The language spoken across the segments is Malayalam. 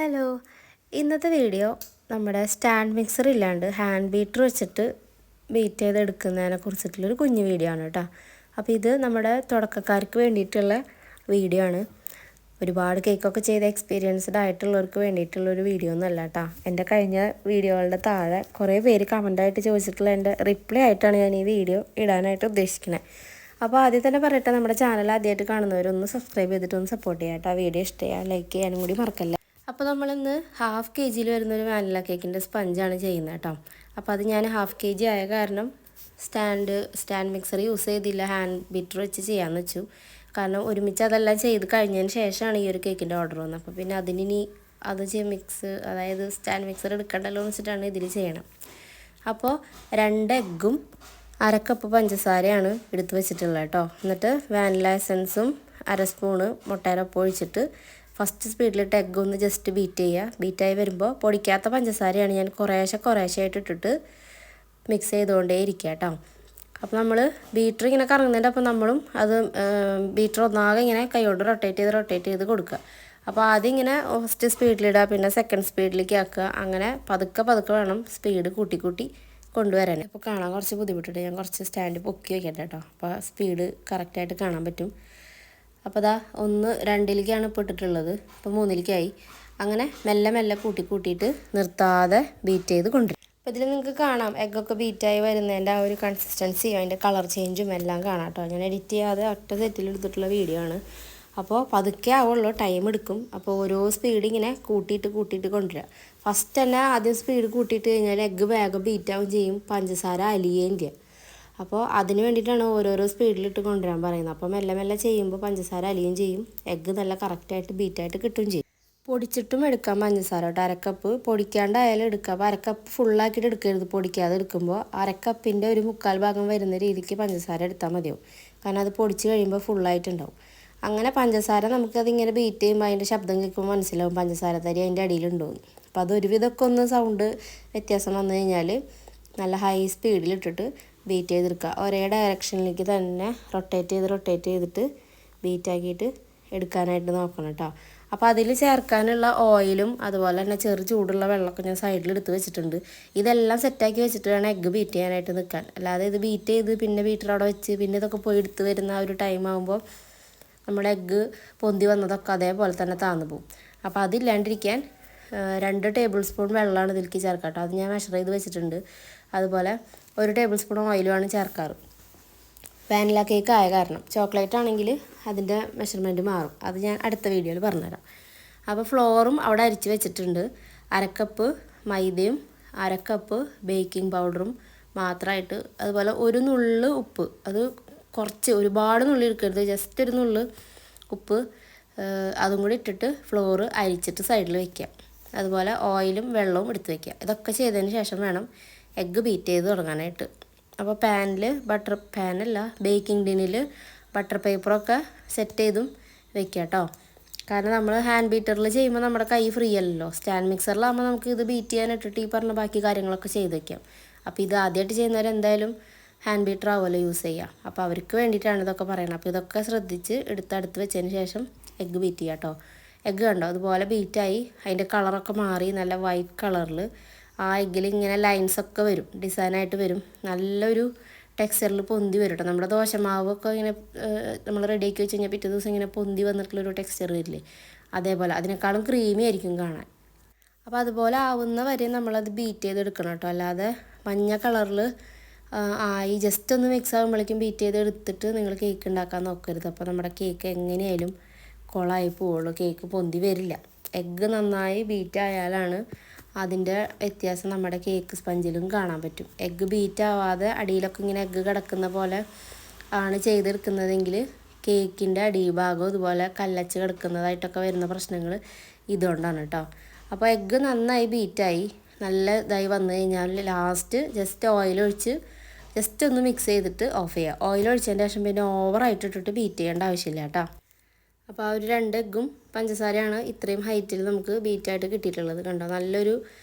ഹലോ, ഇന്നത്തെ വീഡിയോ നമ്മുടെ സ്റ്റാൻഡ് മിക്സർ ഇല്ലാണ്ട് ഹാൻഡ് ബീറ്റർ വെച്ചിട്ട് ബീറ്റ് ചെയ്തെടുക്കുന്നതിനെ കുറിച്ചിട്ടുള്ളൊരു കുഞ്ഞു വീഡിയോ ആണ് കേട്ടോ. അപ്പോൾ ഇത് നമ്മുടെ തുടക്കക്കാർക്ക് വേണ്ടിയിട്ടുള്ള വീഡിയോ ആണ്. ഒരുപാട് കേക്കൊക്കെ ചെയ്ത് എക്സ്പീരിയൻസ്ഡ് ആയിട്ടുള്ളവർക്ക് വേണ്ടിയിട്ടുള്ളൊരു വീഡിയോ ഒന്നുമല്ല കേട്ടോ. എൻ്റെ കഴിഞ്ഞ വീഡിയോകളുടെ താഴെ കുറേ പേര് കമൻ്റായിട്ട് ചോദിച്ചിട്ടുള്ള എൻ്റെ റിപ്ലൈ ആയിട്ടാണ് ഞാൻ ഈ വീഡിയോ ഇടാനായിട്ട് ഉദ്ദേശിക്കുന്നത്. അപ്പോൾ ആദ്യം തന്നെ പറയട്ടെ, നമ്മുടെ ചാനൽ ആദ്യമായിട്ട് കാണുന്നവരൊന്ന് സബ്സ്ക്രൈബ് ചെയ്തിട്ടൊന്ന് സപ്പോർട്ട് ചെയ്യാം കേട്ടോ. വീഡിയോ ഇഷ്ടമായാൽ ലൈക്ക് ചെയ്യാനും കൂടി മറക്കല്ല. അപ്പോൾ നമ്മളിന്ന് 1/2 kg വരുന്നൊരു വാനില കേക്കിൻ്റെ സ്പഞ്ചാണ് ചെയ്യുന്നത് കേട്ടോ. അപ്പോൾ അത് ഞാൻ 1/2 kg ആയ കാരണം സ്റ്റാൻഡ് മിക്സർ യൂസ് ചെയ്തില്ല, ഹാൻഡ് ബീറ്റർ വെച്ച് ചെയ്യാമെന്ന് വെച്ചു. കാരണം ഒരുമിച്ച് അതെല്ലാം ചെയ്ത് കഴിഞ്ഞതിന് ശേഷമാണ് ഈ ഒരു കേക്കിൻ്റെ ഓർഡർ വന്നത്. അപ്പോൾ പിന്നെ അതിനി അത് അതായത് സ്റ്റാൻഡ് മിക്സർ എടുക്കണ്ടല്ലോ എന്ന് വെച്ചിട്ടാണ് ഇതിൽ ചെയ്യണം. അപ്പോൾ 2 എഗ്ഗും 1/2 കപ്പ് പഞ്ചസാരയാണ് എടുത്ത് വെച്ചിട്ടുള്ളത് കേട്ടോ. എന്നിട്ട് വാനില എസൻസും 1/2 സ്പൂണ് മുട്ടയുടെ ഒപ്പം ഒഴിച്ചിട്ട് ഫസ്റ്റ് സ്പീഡിലിട്ട് എഗ്ഗ് ഒന്ന് ജസ്റ്റ് ബീറ്റ് ചെയ്യുക. ബീറ്റായി വരുമ്പോൾ പൊടിക്കാത്ത പഞ്ചസാരയാണ് ഞാൻ കുറേശ്ശായിട്ട് ഇട്ടിട്ട് മിക്സ് ചെയ്തുകൊണ്ടേ ഇരിക്കുക കേട്ടോ. അപ്പോൾ നമ്മൾ ബീറ്റർ ഇങ്ങനെ കറങ്ങുന്നതിൻ്റെ അപ്പം നമ്മളും അത് ബീറ്റർ ഒന്നാകെ ഇങ്ങനെ കൈകൊണ്ട് റൊട്ടേറ്റ് ചെയ്ത് കൊടുക്കുക. അപ്പോൾ ആദ്യം ഇങ്ങനെ ഫസ്റ്റ് സ്പീഡിലിടുക, പിന്നെ സെക്കൻഡ് സ്പീഡിലേക്ക് ആക്കുക. അങ്ങനെ പതുക്കെ വേണം സ്പീഡ് കൂട്ടി കൊണ്ടുവരാൻ. അപ്പോൾ കാണാൻ കുറച്ച് ബുദ്ധിമുട്ടുണ്ട്. ഞാൻ കുറച്ച് സ്റ്റാൻഡ് പൊക്കി വയ്ക്കട്ടെ കേട്ടോ. അപ്പോൾ സ്പീഡ് കറക്റ്റായിട്ട് കാണാൻ പറ്റും. അപ്പോൾ ദാ 1 2ലേക്കാണ് ഇപ്പോൾ ഇട്ടിട്ടുള്ളത്. ഇപ്പോൾ 3ലേക്കായി. അങ്ങനെ മെല്ലെ കൂട്ടിയിട്ട് നിർത്താതെ ബീറ്റ് ചെയ്ത് കൊണ്ടുവരും. അപ്പോൾ ഇതിൽ നിങ്ങൾക്ക് കാണാം എഗ്ഗൊക്കെ ബീറ്റായി വരുന്നതിൻ്റെ ആ ഒരു കൺസിസ്റ്റൻസിയും അതിൻ്റെ കളർ ചേഞ്ചും എല്ലാം കാണാം കേട്ടോ. ഞാൻ എഡിറ്റ് ചെയ്യാതെ ഒറ്റ സെറ്റിൽ എടുത്തിട്ടുള്ള വീഡിയോ ആണ്. അപ്പോൾ പതുക്കെ ആവുള്ളൂ, ടൈം എടുക്കും. അപ്പോൾ ഓരോ സ്പീഡ് ഇങ്ങനെ കൂട്ടിയിട്ട് കൊണ്ടുവരിക. ഫസ്റ്റ് തന്നെ ആദ്യം സ്പീഡ് കൂട്ടിയിട്ട് കഴിഞ്ഞാൽ എഗ്ഗ് വേഗം ബീറ്റാവും ചെയ്യും, പഞ്ചസാര അലിയുകയും ചെയ്യും. അപ്പോൾ അതിന് വേണ്ടിയിട്ടാണ് ഓരോരോ സ്പീഡിലിട്ട് കൊണ്ടുവരാൻ പറയുന്നത്. അപ്പോൾ മെല്ലെ ചെയ്യുമ്പോൾ പഞ്ചസാര അലിയും ചെയ്യും, എഗ്ഗ് നല്ല കറക്റ്റായിട്ട് ബീറ്റായിട്ട് കിട്ടുകയും ചെയ്യും. പൊടിച്ചിട്ടും എടുക്കാം പഞ്ചസാര കേട്ടോ. 1/2 കപ്പ് പൊടിക്കാണ്ടായാലും എടുക്കാം. അപ്പോൾ 1/2 കപ്പ് ഫുള്ളാക്കിയിട്ട് എടുക്കരുത്. പൊടിക്കാതെ എടുക്കുമ്പോൾ 1/2 കപ്പിൻ്റെ ഒരു 1/4 ഭാഗം വരുന്ന രീതിക്ക് പഞ്ചസാര എടുത്താൽ മതിയാവും. കാരണം അത് പൊടിച്ച് കഴിയുമ്പോൾ ഫുള്ളായിട്ടുണ്ടാവും. അങ്ങനെ പഞ്ചസാര നമുക്കതിങ്ങനെ ബീറ്റ് ചെയ്യുമ്പോൾ അതിൻ്റെ ശബ്ദം കേൾക്കുമ്പോൾ മനസ്സിലാവും പഞ്ചസാര തരി അതിൻ്റെ അടിയിലുണ്ടോയെന്ന്. അപ്പോൾ അതൊരുവിധമൊക്കെ ഒന്ന് സൗണ്ട് വ്യത്യാസം വന്നു കഴിഞ്ഞാൽ നല്ല ഹൈ സ്പീഡിലിട്ടിട്ട് ബീറ്റ് ചെയ്തെടുക്കുക. ഒരേ ഡയറക്ഷനിലേക്ക് തന്നെ റൊട്ടേറ്റ് ചെയ്തിട്ട് ബീറ്റാക്കിയിട്ട് എടുക്കാനായിട്ട് നോക്കണം കേട്ടോ. അപ്പോൾ അതിൽ ചേർക്കാനുള്ള ഓയിലും അതുപോലെ തന്നെ ചൂടുള്ള വെള്ളമൊക്കെ ഞാൻ സൈഡിൽ എടുത്ത് വെച്ചിട്ടുണ്ട്. ഇതെല്ലാം സെറ്റാക്കി വെച്ചിട്ട് വേണം എഗ്ഗ് ബീറ്റ് ചെയ്യാനായിട്ട് നിൽക്കാൻ. അല്ലാതെ ഇത് ബീറ്റ് ചെയ്ത് പിന്നെ ബീറ്റർ അവിടെ വെച്ച് പിന്നെ ഇതൊക്കെ പോയി എടുത്ത് വരുന്ന ആ ഒരു ടൈം ആകുമ്പോൾ നമ്മുടെ എഗ്ഗ് പൊന്തി വന്നതൊക്കെ അതേപോലെ തന്നെ താന്നു പോകും. അപ്പോൾ അതില്ലാണ്ടിരിക്കാൻ 2 ടേബിൾ സ്പൂൺ വെള്ളമാണ് ഇതിലേക്ക് ചേർക്കുക കേട്ടോ. അത് ഞാൻ മെഷർ ചെയ്ത് വെച്ചിട്ടുണ്ട്. അതുപോലെ 1 ടേബിൾ സ്പൂൺ ഓയിലുമാണ് ചേർക്കാറ്. വാനില കേക്ക് ആയ കാരണം. ചോക്ലേറ്റ് ആണെങ്കിൽ അതിൻ്റെ മെഷർമെൻറ്റ് മാറും. അത് ഞാൻ അടുത്ത വീഡിയോയിൽ പറഞ്ഞുതരാം. അപ്പോൾ ഫ്ലോറും അവിടെ അരിച്ച് വെച്ചിട്ടുണ്ട്. 1/2 കപ്പ് മൈദയും 1/2 കപ്പ് ബേക്കിംഗ് പൗഡറും മാത്രമായിട്ട്, അതുപോലെ 1 നുള്ള് ഉപ്പ്. അത് കുറച്ച്, ഒരുപാട് നുള്ളി എടുക്കരുത്, ജസ്റ്റ് 1 നുള്ള് ഉപ്പ് അതും കൂടി ഇട്ടിട്ട് ഫ്ലോറ് അരിച്ചിട്ട് സൈഡിൽ വയ്ക്കുക. അതുപോലെ ഓയിലും വെള്ളവും എടുത്ത് വയ്ക്കുക. ഇതൊക്കെ ചെയ്തതിന് ശേഷം വേണം എഗ്ഗ് ബീറ്റ് ചെയ്ത് തുടങ്ങാനായിട്ട്. അപ്പോൾ ബേക്കിംഗ് ടിന്നിൽ ബട്ടർ പേപ്പറൊക്കെ സെറ്റ് ചെയ്തും വെക്കുക കേട്ടോ. കാരണം നമ്മൾ ഹാൻഡ് ബീറ്ററിൽ ചെയ്യുമ്പോൾ നമ്മുടെ കൈ ഫ്രീ അല്ലല്ലോ. സ്റ്റാൻഡ് മിക്സറിലാകുമ്പോൾ നമുക്ക് ഇത് ബീറ്റ് ചെയ്യാനിട്ടിട്ട് ഈ പറഞ്ഞ ബാക്കി കാര്യങ്ങളൊക്കെ ചെയ്ത് വയ്ക്കാം. അപ്പോൾ ഇത് ആദ്യമായിട്ട് ചെയ്യുന്നവർ എന്തായാലും ഹാൻഡ് ബീറ്റർ ആവുമല്ലോ യൂസ് ചെയ്യുക. അപ്പോൾ അവർക്ക് വേണ്ടിയിട്ടാണ് ഇതൊക്കെ പറയുന്നത്. അപ്പോൾ ഇതൊക്കെ ശ്രദ്ധിച്ച് അടുത്ത് വെച്ചതിന് ശേഷം എഗ്ഗ് ബീറ്റ് ചെയ്യുക കേട്ടോ. എഗ്ഗ് കണ്ടോ അതുപോലെ ബീറ്റായി അതിൻ്റെ കളറൊക്കെ മാറി നല്ല വൈറ്റ് കളറിൽ ആ എഗ്ഗിൽ ഇങ്ങനെ ലൈൻസൊക്കെ വരും, ഡിസൈനായിട്ട് വരും. നല്ലൊരു ടെക്സ്ചറിൽ പൊന്തി വരും കേട്ടോ. നമ്മുടെ ദോശമാവൊക്കെ ഇങ്ങനെ നമ്മൾ റെഡിയാക്കി വെച്ച് കഴിഞ്ഞാൽ പിറ്റേ ദിവസം ഇങ്ങനെ പൊന്തി വന്നിട്ടുള്ളൊരു ടെക്സ്ചർ വരില്ലേ, അതേപോലെ അതിനേക്കാളും ക്രീമി ആയിരിക്കും കാണാൻ. അപ്പോൾ അതുപോലെ ആവുന്ന വരെ നമ്മളത് ബീറ്റ് ചെയ്തെടുക്കണം കേട്ടോ. അല്ലാതെ മഞ്ഞ കളറിൽ ആയി ജസ്റ്റ് ഒന്ന് മിക്സ് ആകുമ്പോഴേക്കും ബീറ്റ് ചെയ്ത് എടുത്തിട്ട് നിങ്ങൾ കേക്ക് ഉണ്ടാക്കാൻ നോക്കരുത്. അപ്പോൾ നമ്മുടെ കേക്ക് എങ്ങനെയായാലും കുളമായി പോവുള്ളൂ, കേക്ക് പൊന്തി വരില്ല. എഗ്ഗ് നന്നായി ബീറ്റ് ആയാലാണ് അതിൻ്റെ വ്യത്യാസം നമ്മുടെ കേക്ക് സ്പഞ്ചിലും കാണാൻ പറ്റും. എഗ്ഗ് ബീറ്റ് ആവാതെ അടിയിലൊക്കെ ഇങ്ങനെ എഗ്ഗ് കിടക്കുന്ന പോലെ ആണ് ചെയ്തെടുക്കുന്നതെങ്കിൽ കേക്കിൻ്റെ അടിഭാഗം ഇതുപോലെ കല്ലച്ച് കിടക്കുന്നതായിട്ടൊക്കെ വരുന്ന പ്രശ്നങ്ങൾ ഇതുകൊണ്ടാണ് കേട്ടോ. അപ്പോൾ എഗ്ഗ് നന്നായി ബീറ്റായി നല്ല ഇതായി വന്നു കഴിഞ്ഞാൽ ലാസ്റ്റ് ജസ്റ്റ് ഓയിലൊഴിച്ച് ജസ്റ്റ് ഒന്ന് മിക്സ് ചെയ്തിട്ട് ഓഫ് ചെയ്യുക. ഓയിലൊഴിച്ചതിൻ്റെ ശേഷം പിന്നെ ഓവറായിട്ട് ഇട്ടിട്ട് ബീറ്റ് ചെയ്യേണ്ട ആവശ്യമില്ല കേട്ടോ. അപ്പോൾ ആ ഒരു 2 എഗ്ഗും പഞ്ചസാരയാണ് ഇത്രയും ഹൈറ്റിൽ നമുക്ക് ബീറ്റായിട്ട് കിട്ടിയിട്ടുള്ളത്. കണ്ടോ നല്ലൊരു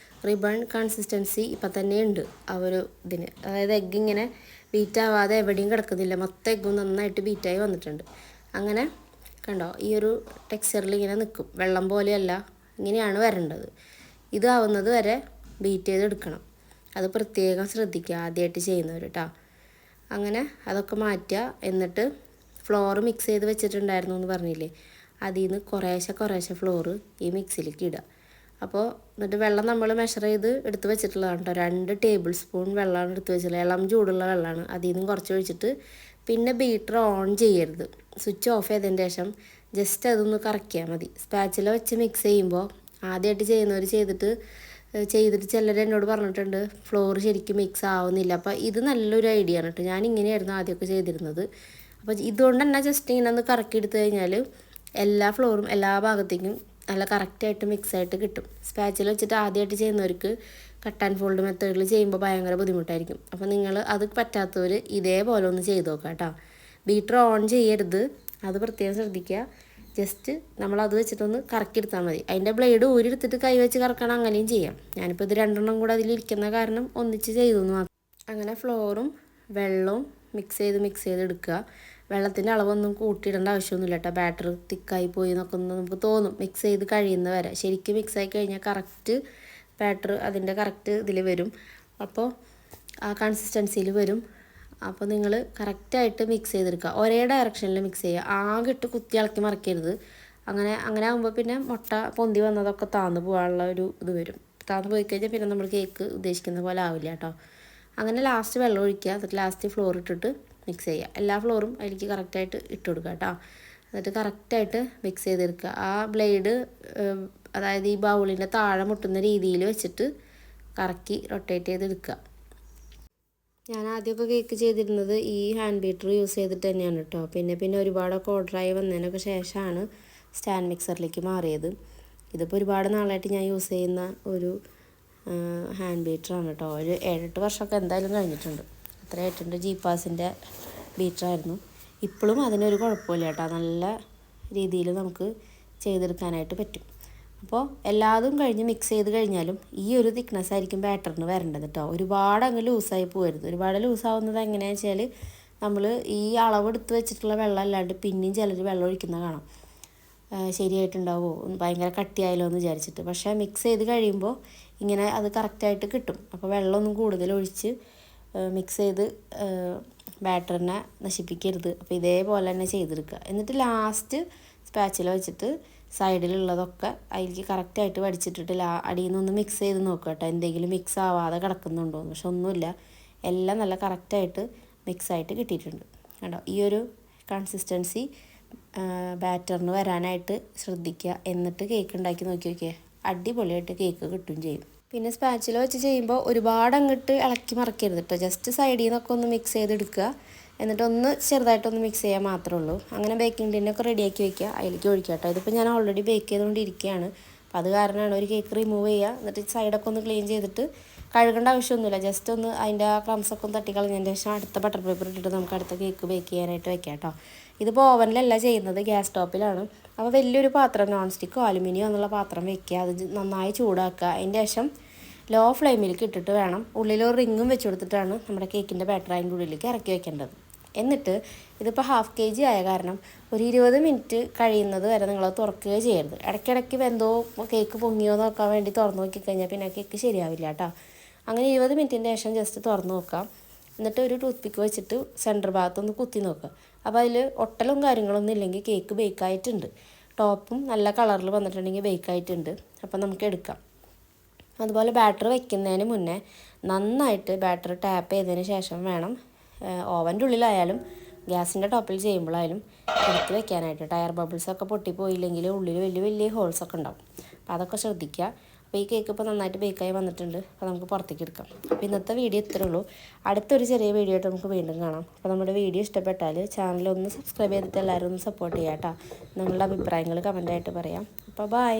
റിബൺ കൺസിസ്റ്റൻസി ഇപ്പം തന്നെ ഉണ്ട് ആ ഒരു ഇതിന്. അതായത് എഗ്ഗ് ഇങ്ങനെ ബീറ്റാവാതെ എവിടെയും കിടക്കുന്നില്ല, മൊത്തം എഗ്ഗും നന്നായിട്ട് ബീറ്റായി വന്നിട്ടുണ്ട്. അങ്ങനെ കണ്ടോ ഈ ഒരു ടെക്സ്ചറിൽ ഇങ്ങനെ നിൽക്കും. വെള്ളം പോലെയല്ല, ഇങ്ങനെയാണ് വരേണ്ടത്. ഇതാവുന്നത് വരെ ബീറ്റ് ചെയ്തെടുക്കണം. അത് പ്രത്യേകം ശ്രദ്ധിക്കുക ആദ്യമായിട്ട് ചെയ്യുന്നവർ കേട്ടോ. അങ്ങനെ അതൊക്കെ മാറ്റുക. എന്നിട്ട് ഫ്ലോർ മിക്സ് ചെയ്ത് വെച്ചിട്ടുണ്ടായിരുന്നു എന്ന് പറഞ്ഞില്ലേ, അതിൽ നിന്ന് കുറേശ്ശെ ഫ്ലോറ് ഈ മിക്സിയിലേക്ക് ഇടുക. അപ്പോൾ എന്നിട്ട് വെള്ളം നമ്മൾ മെഷർ ചെയ്ത് എടുത്ത് വെച്ചിട്ടുള്ളതാണ് കേട്ടോ. 2 ടേബിൾ സ്പൂൺ വെള്ളമാണ് എടുത്ത് വെച്ചിട്ടുള്ളത്. ഇളം ചൂടുള്ള വെള്ളമാണ്. അതിൽ നിന്നും കുറച്ച് ഒഴിച്ചിട്ട് പിന്നെ ബീറ്റർ ഓൺ ചെയ്യരുത്. സ്വിച്ച് ഓഫ് ചെയ്തതിന് ശേഷം ജസ്റ്റ് അതൊന്ന് കറക്കിയാൽ മതി. സ്പാച്ചില വെച്ച് മിക്സ് ചെയ്യുമ്പോൾ ആദ്യമായിട്ട് ചെയ്യുന്നവർ ചെയ്തിട്ട് ചിലർ എന്നോട് പറഞ്ഞിട്ടുണ്ട് ഫ്ലോർ ശരിക്കും മിക്സ് ആവുന്നില്ല. അപ്പോൾ ഇത് നല്ലൊരു ഐഡിയ ആണ് കേട്ടോ. ഞാൻ ഇങ്ങനെയായിരുന്നു ആദ്യമൊക്കെ ചെയ്തിരുന്നത്. അപ്പോൾ ഇതുകൊണ്ട് തന്നെ ജസ്റ്റ് ഇങ്ങനെ ഒന്ന് കറക്കി എടുത്തു കഴിഞ്ഞാൽ എല്ലാ ഫ്ലോറും എല്ലാ ഭാഗത്തേക്കും നല്ല കറക്റ്റായിട്ട് മിക്സായിട്ട് കിട്ടും. സ്പാച്ചിൽ വെച്ചിട്ട് ആദ്യമായിട്ട് ചെയ്യുന്നവർക്ക് കട്ട് ആൻഡ് ഫോൾഡ് മെത്തേഡിൽ ചെയ്യുമ്പോൾ ഭയങ്കര ബുദ്ധിമുട്ടായിരിക്കും. അപ്പോൾ നിങ്ങൾ അത് പറ്റാത്തവർ ഇതേപോലെ ഒന്ന് ചെയ്ത് നോക്കാം കേട്ടോ. ബീറ്റർ ഓൺ ചെയ്യരുത്, അത് പ്രത്യേകം ശ്രദ്ധിക്കുക. ജസ്റ്റ് നമ്മളത് വെച്ചിട്ടൊന്ന് കറക്കിയെടുത്താൽ മതി. അതിൻ്റെ ബ്ലേഡ് ഊരിയെടുത്തിട്ട് കൈ വെച്ച് കറക്കണം, അങ്ങനെയും ചെയ്യാം. ഞാനിപ്പോൾ ഇത് 2 കൂടെ അതിലിരിക്കുന്ന കാരണം ഒന്നിച്ച് ചെയ്തു എന്ന് മാത്രം. അങ്ങനെ ഫ്ലോറും വെള്ളവും മിക്സ് ചെയ്ത് എടുക്കുക. വെള്ളത്തിൻ്റെ അളവൊന്നും കൂട്ടിയിടേണ്ട ആവശ്യമൊന്നുമില്ല കേട്ടോ. ബാറ്റർ തിക്കായി പോയി എന്നൊക്കെ ഒന്ന് നമുക്ക് തോന്നും മിക്സ് ചെയ്ത് കഴിയുന്ന വരെ. ശരിക്കും മിക്സായി കഴിഞ്ഞാൽ കറക്റ്റ് ബാറ്റർ അതിൻ്റെ കറക്റ്റ് ഇതിൽ വരും. അപ്പോൾ ആ കൺസിസ്റ്റൻസിയിൽ വരും. അപ്പോൾ നിങ്ങൾ കറക്റ്റായിട്ട് മിക്സ് ചെയ്തെടുക്കുക. ഒരേ ഡയറക്ഷനിൽ മിക്സ് ചെയ്യുക. ആകെ ഇട്ട് കുത്തി ഇളക്കി മറിക്കരുത്. അങ്ങനെ ആകുമ്പോൾ പിന്നെ മുട്ട പൊന്തി വന്നതൊക്കെ താന്ന് പോകാനുള്ള ഒരു ഇത് വരും. താന്ന് പോയി കഴിഞ്ഞാൽ പിന്നെ നമ്മൾ കേക്ക് ഉദ്ദേശിക്കുന്ന പോലെ ആവില്ല കേട്ടോ. അങ്ങനെ ലാസ്റ്റ് വെള്ളം ഒഴിക്കുക. എന്നിട്ട് ലാസ്റ്റ് ഫ്ലോർ ഇട്ടിട്ട് മിക്സ് ചെയ്യുക. എല്ലാ ഫ്ലോറും അതിലേക്ക് കറക്റ്റായിട്ട് ഇട്ട് കൊടുക്കുക കേട്ടോ. എന്നിട്ട് കറക്റ്റായിട്ട് മിക്സ് ചെയ്തെടുക്കുക. ആ ബ്ലേഡ് അതായത് ഈ ബൗളിൻ്റെ താഴെ മുട്ടുന്ന രീതിയിൽ വെച്ചിട്ട് കറക്കി റൊട്ടേറ്റ് ചെയ്തെടുക്കുക. ഞാൻ ആദ്യമൊക്കെ കേക്ക് ചെയ്തിരുന്നത് ഈ ഹാൻഡ് ബീറ്റർ യൂസ് ചെയ്തിട്ട് തന്നെയാണ് കേട്ടോ. പിന്നെ ഒരുപാടൊക്കെ ഓർഡറായി വന്നതിനൊക്കെ ശേഷമാണ് സ്റ്റാൻഡ് മിക്സറിലേക്ക് മാറിയത്. ഇതിപ്പോൾ ഒരുപാട് നാളായിട്ട് ഞാൻ യൂസ് ചെയ്യുന്ന ഒരു ഹാൻഡ് ബീറ്ററാണ് കേട്ടോ. ഒരു 7-8 വർഷമൊക്കെ എന്തായാലും കഴിഞ്ഞിട്ടുണ്ട്. അത്രയായിട്ടുണ്ട്. ജീപ്പാസിൻ്റെ ബീറ്ററായിരുന്നു. ഇപ്പോഴും അതിനൊരു കുഴപ്പമില്ല കേട്ടോ. നല്ല രീതിയിൽ നമുക്ക് ചെയ്തെടുക്കാനായിട്ട് പറ്റും. അപ്പോൾ എല്ലാതും കഴിഞ്ഞ് മിക്സ് ചെയ്ത് കഴിഞ്ഞാലും ഈ ഒരു തിക്നെസ് ആയിരിക്കും ബാറ്ററിന് വരേണ്ടത് കേട്ടോ. ഒരുപാട് അങ്ങ് ലൂസായി പോകരുത്. ഒരുപാട് ലൂസാവുന്നത് എങ്ങനെയാണെന്ന് വെച്ചാൽ നമ്മൾ ഈ അളവെടുത്ത് വെച്ചിട്ടുള്ള വെള്ളം അല്ലാണ്ട് പിന്നെയും ചിലർ വെള്ളം ഒഴിക്കുന്ന കാണാം. ശരിയായിട്ടുണ്ടാവുമോ, ഭയങ്കര കട്ടിയായാലോ എന്ന് വിചാരിച്ചിട്ട്. പക്ഷേ മിക്സ് ചെയ്ത് കഴിയുമ്പോൾ ഇങ്ങനെ അത് കറക്റ്റായിട്ട് കിട്ടും. അപ്പോൾ വെള്ളമൊന്നും കൂടുതൽ ഒഴിച്ച് മിക്സ് ചെയ്ത് ബാറ്ററിനെ നശിപ്പിക്കരുത്. അപ്പോൾ ഇതേപോലെ തന്നെ ചെയ്തെടുക്കുക. എന്നിട്ട് ലാസ്റ്റ് സ്പാച്ചില വെച്ചിട്ട് സൈഡിലുള്ളതൊക്കെ അതിലേക്ക് കറക്റ്റായിട്ട് വടിച്ചിട്ടിട്ട് അടിയിൽ നിന്നൊന്ന് മിക്സ് ചെയ്ത് നോക്കുക കേട്ടോ. എന്തെങ്കിലും മിക്സ് ആവാതെ കിടക്കുന്നുണ്ടോ എന്ന്. പക്ഷെ ഒന്നുമില്ല, എല്ലാം നല്ല കറക്റ്റായിട്ട് മിക്സായിട്ട് കിട്ടിയിട്ടുണ്ട് കേട്ടോ. ഈ ഒരു കൺസിസ്റ്റൻസി ബാറ്ററിന് വരാനായിട്ട് ശ്രദ്ധിക്കുക. എന്നിട്ട് കേക്ക് ഉണ്ടാക്കി നോക്കിയേ, അടിപൊളിയായിട്ട് കേക്ക് കിട്ടുകയും ചെയ്യും. പിന്നെ സ്പാച്ചില വെച്ച് ചെയ്യുമ്പോൾ ഒരുപാട് അങ്ങോട്ട് ഇളക്കി മറിക്കരുത് കേട്ടോ. ജസ്റ്റ് സൈഡിൽ നിന്നൊക്കെ ഒന്ന് മിക്സ് ചെയ്തെടുക്കുക. എന്നിട്ടൊന്ന് ചെറുതായിട്ടൊന്ന് മിക്സ് ചെയ്യാൻ മാത്രമേ ഉള്ളൂ. അങ്ങനെ ബേക്കിംഗ് ടിന്നൊക്കെ റെഡിയാക്കി വയ്ക്കുക, അതിലേക്ക് ഒഴിക്കുക കേട്ടോ. ഇതിപ്പോൾ ഞാൻ ഓൾറെഡി ബേക്ക് ചെയ്തുകൊണ്ടിരിക്കുകയാണ്. അപ്പോൾ അത് കാരണമാണ് ഒരു കേക്ക് റിമൂവ് ചെയ്യുക. എന്നിട്ട് സൈഡൊക്കെ ഒന്ന് ക്ലീൻ ചെയ്തിട്ട് കഴുകേണ്ട ആവശ്യമൊന്നുമില്ല. ജസ്റ്റ് ഒന്ന് അതിൻ്റെ ക്രംസൊക്കെ ഒന്ന് തട്ടിക്കളഞ്ഞതിന് ശേഷം അടുത്ത ബട്ടർ പേപ്പർ ഇട്ടിട്ട് നമുക്ക് അടുത്ത കേക്ക് ബേക്ക് ചെയ്യാനായിട്ട് വെക്കാം കേട്ടോ. ഇതിപ്പോൾ ഓവനിലല്ല ചെയ്യുന്നത്, ഗ്യാസ് സ്റ്റോപ്പിലാണ്. അപ്പോൾ വലിയൊരു പാത്രം, നോൺ സ്റ്റിക്കോ അലുമിനിയോ എന്നുള്ള പാത്രം വെക്കുക. അത് നന്നായി ചൂടാക്കുക. അതിൻ്റെ ശേഷം ലോ ഫ്ലെയിമിലേക്ക് ഇട്ടിട്ട് വേണം, ഉള്ളിലൊരു റിങ്ങും വെച്ച് കൊടുത്തിട്ടാണ് നമ്മുടെ കേക്കിൻ്റെ ബാറ്റർ അതിൻ്റെ ഉള്ളിലേക്ക് ഇറക്കി വെക്കേണ്ടത്. എന്നിട്ട് ഇതിപ്പോൾ 1/2 kg ആയ കാരണം ഒരു 20 മിനിറ്റ് കഴിയുന്നത് വരെ നിങ്ങളത് തുറക്കുകയോ ചെയ്യരുത്. ഇടയ്ക്കിടയ്ക്ക് വെന്തോ കേക്ക് പൊങ്ങിയോ നോക്കാൻ വേണ്ടി തുറന്ന് നോക്കിക്കഴിഞ്ഞാൽ പിന്നെ കേക്ക് ശരിയാവില്ല കേട്ടോ. അങ്ങനെ 20 മിനിറ്റിൻ്റെ ശേഷം ജസ്റ്റ് തുറന്ന് നോക്കാം. എന്നിട്ട് ഒരു ടൂത്ത് പിക്ക് വെച്ചിട്ട് സെൻറ്റർ ഭാഗത്തൊന്ന് കുത്തി നോക്കുക. അപ്പോൾ അതിൽ ഒട്ടലും കാര്യങ്ങളൊന്നും ഇല്ലെങ്കിൽ കേക്ക് ബേക്കായിട്ടുണ്ട്. ടോപ്പും നല്ല കളറിൽ വന്നിട്ടുണ്ടെങ്കിൽ ബേക്കായിട്ടുണ്ട്. അപ്പോൾ നമുക്ക് എടുക്കാം. അതുപോലെ ബാറ്റർ വെക്കുന്നതിന് മുന്നേ നന്നായിട്ട് ബാറ്റർ ടാപ്പ് ചെയ്തതിന് ശേഷം വേണം ഓവൻ്റെ ഉള്ളിലായാലും ഗ്യാസിൻ്റെ ടോപ്പിൽ ചെയ്യുമ്പോഴായാലും എടുത്ത് വെക്കാനായിട്ട്. ടയർ ബബിൾസൊക്കെ പൊട്ടിപ്പോയില്ലെങ്കിൽ ഉള്ളിൽ വലിയ ഹോൾസൊക്കെ ഉണ്ടാവും. അപ്പോൾ അതൊക്കെ ശ്രദ്ധിക്കുക. അപ്പോൾ ഈ കേക്ക് ഇപ്പോൾ നന്നായിട്ട് ബേക്കായി വന്നിട്ടുണ്ട്. അപ്പോൾ നമുക്ക് പുറത്തേക്ക് എടുക്കാം. അപ്പോൾ ഇന്നത്തെ വീഡിയോ ഇത്രയേ ഉള്ളൂ. അടുത്തൊരു ചെറിയ വീഡിയോ ആയിട്ട് നമുക്ക് വീണ്ടും കാണാം. അപ്പോൾ നമ്മുടെ വീഡിയോ ഇഷ്ടപ്പെട്ടാൽ ചാനലൊന്ന് സബ്സ്ക്രൈബ് ചെയ്തിട്ട് എല്ലാവരും ഒന്ന് സപ്പോർട്ട് ചെയ്യാം കേട്ടോ. നിങ്ങളുടെ അഭിപ്രായങ്ങൾ കമൻറ്റായിട്ട് പറയാം. അപ്പോൾ ബൈ.